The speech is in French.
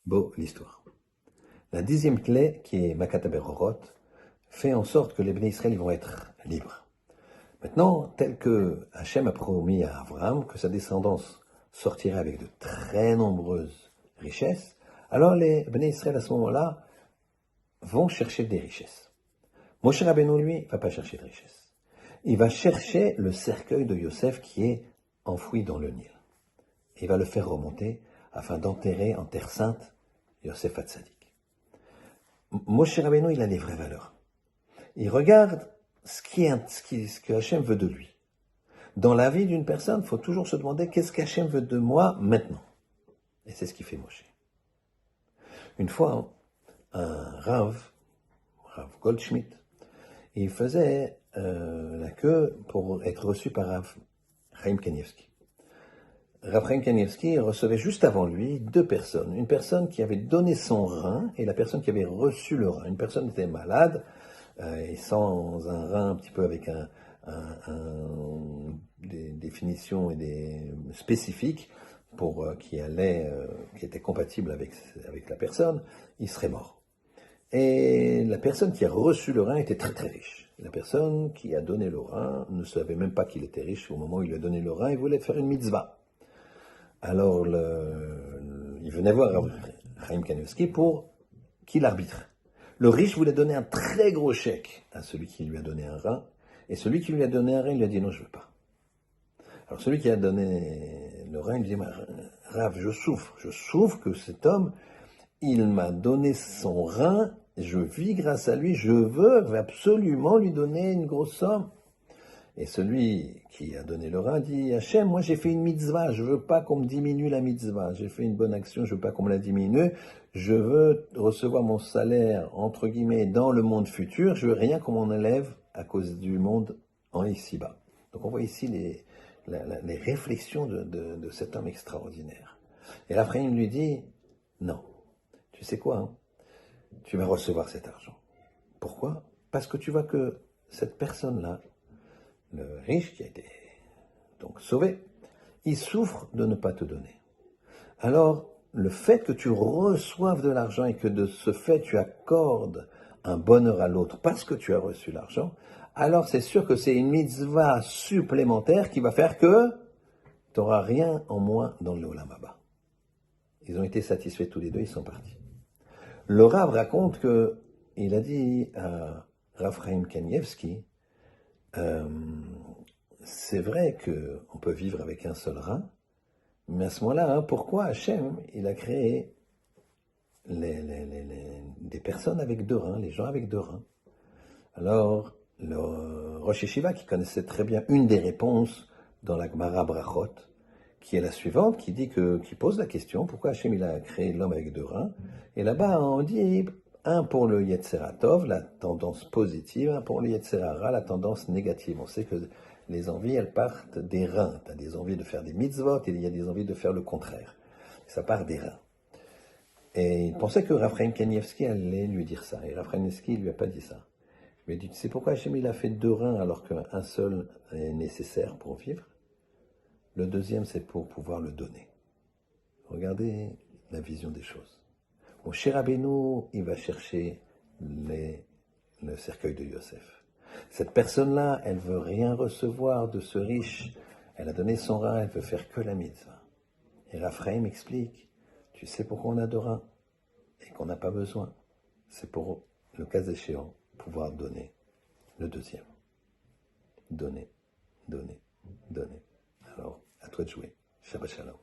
Beau l'histoire. La 10e clé, qui est Makat Berorot, fait en sorte que les Bnei Israël ils vont être libres. Maintenant, tel que Hachem a promis à Abraham que sa descendance sortirait avec de très nombreuses richesses, alors les Bnei Israël à ce moment-là vont chercher des richesses. Moshe Rabbeinu, lui, ne va pas chercher de richesses. Il va chercher le cercueil de Yosef qui est enfoui dans le Nil. Il va le faire remonter afin d'enterrer en terre sainte Yosef Hatzadik. Moshe Rabbeinu, il a les vraies valeurs. Il regarde ce que Hachem veut de lui. Dans la vie d'une personne, il faut toujours se demander qu'est-ce qu'Hachem veut de moi maintenant. Et c'est ce qu'il fait Moshe. Une fois, un Rav Goldschmidt, il faisait la queue pour être reçu par Rav Chaim Kanievski. Rav Chaim Kanievski recevait juste avant lui deux personnes. Une personne qui avait donné son rein et la personne qui avait reçu le rein. Une personne était malade et sans un rein un petit peu avec des définitions et des spécifiques pour qui était compatible avec la personne, il serait mort. Et la personne qui a reçu le rein était très très riche. La personne qui a donné le rein ne savait même pas qu'il était riche au moment où il lui a donné le rein, il voulait faire une mitzvah. Alors il venait voir Chaim Kanievski pour qu'il arbitre. Le riche voulait donner un très gros chèque à celui qui lui a donné un rein, et celui qui lui a donné un rein, il lui a dit non, je ne veux pas. Alors celui qui a donné le rein, il lui dit, Rav, je souffre que cet homme, il m'a donné son rein, je vis grâce à lui, je veux absolument lui donner une grosse somme. Et celui qui a donné le rein dit, Hachem, moi j'ai fait une mitzvah, je veux pas qu'on me diminue la mitzvah, j'ai fait une bonne action, je veux pas qu'on me la diminue, je veux recevoir mon salaire, entre guillemets, dans le monde futur, je veux rien qu'on m'en enlève à cause du monde en ici-bas. Donc on voit ici les réflexions de cet homme extraordinaire. Et après il lui dit, non, tu sais quoi, hein, tu vas recevoir cet argent. Pourquoi? Parce que tu vois que cette personne-là, le riche qui a été donc sauvé, il souffre de ne pas te donner. Alors, le fait que tu reçoives de l'argent et que de ce fait tu accordes un bonheur à l'autre parce que tu as reçu l'argent, alors c'est sûr que c'est une mitzvah supplémentaire qui va faire que tu n'auras rien en moins dans le Olam Haba. Ils ont été satisfaits tous les deux, ils sont partis. Le Rav raconte que il a dit à Rav Chaim Kanievski, c'est vrai qu'on peut vivre avec un seul rein, mais à ce moment-là, pourquoi Hachem, il a créé des personnes avec deux reins, les gens avec deux reins? Alors, le Rosh Yeshiva, qui connaissait très bien une des réponses dans la Gemara Brachot, qui est la suivante, qui pose la question, pourquoi Hachem il a créé l'homme avec deux reins? Et là-bas, on dit, un pour le Yetzer Tov, la tendance positive, un pour le Yetzer Hara, la tendance négative. On sait que les envies, elles partent des reins. Tu as des envies de faire des mitzvot, et il y a des envies de faire le contraire. Ça part des reins. Et il pensait que Rav Chaim Kanievski allait lui dire ça. Et Rav Chaim Kanievski ne lui a pas dit ça. Il lui a dit, tu sais pourquoi Hachem il a fait deux reins alors qu'un seul est nécessaire pour vivre? Le deuxième, c'est pour pouvoir le donner. Regardez la vision des choses. Moshe Rabbeinu, il va chercher le cercueil de Yosef. Cette personne-là, elle veut rien recevoir de ce riche. Elle a donné son rein, elle veut faire que la mitzvah. Et Raphaël m'explique, tu sais pourquoi on a deux reins et qu'on n'a pas besoin? C'est pour, le cas échéant, pouvoir donner le deuxième. Donner, donner, donner. Alors, à toi de jouer. Shabbat Shalom.